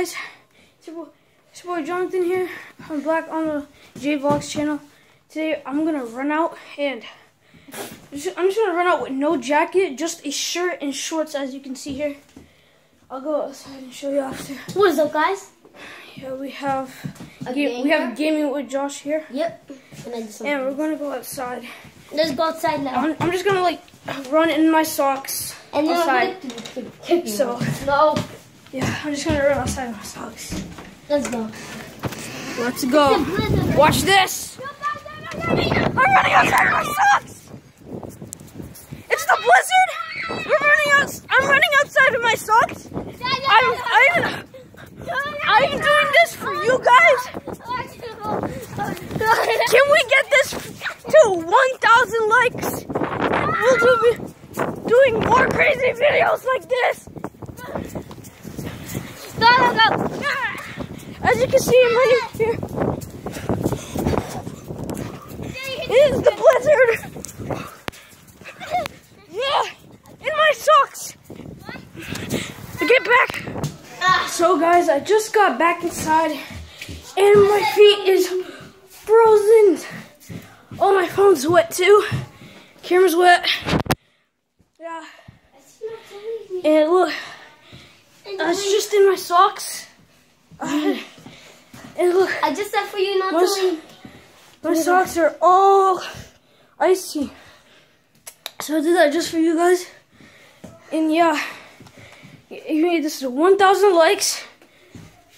guys? It's your boy Jonathan here. I'm back on the J Vlogs channel. Today I'm gonna run out and I'm just gonna run out with no jacket, just a shirt and shorts, as you can see here. I'll go outside and show you after. What is up, guys? Yeah, we have gaming with Josh here. Yep. And we're gonna go outside. Let's go outside now. I'm just gonna like run in my socks And then outside. So no. yeah, I'm just gonna run outside in my socks. Let's go. Let's go. Watch this. I'm running outside in my socks. It's the blizzard. I'm running outside in my socks. I'm doing this for you guys. Can we get this to 1,000 likes? We'll be doing more crazy videos like this. Go. As you can see, I'm running here. It is the blizzard. Yeah, in my socks. Get back. So guys, I just got back inside and my feet is frozen. Oh, my phone's wet too. Camera's wet. Yeah. And look, it's just in my socks. And look, I just said for you not to. My socks are all icy. So I did that just for you guys. And yeah, you made this to 1,000 likes.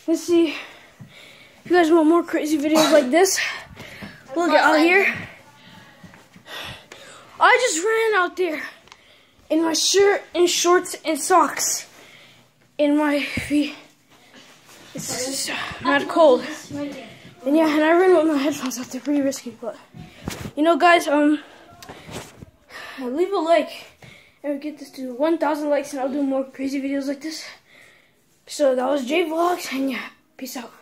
Let's see if you guys want more crazy videos like this. Look out here. I just ran out there in my shirt and shorts and socks. In my feet. It's just not cold. And yeah, and I ran with my headphones out there, pretty risky, but you know guys, leave a like and get this to 1,000 likes and I'll do more crazy videos like this. So that was J Vlogs, and yeah, peace out.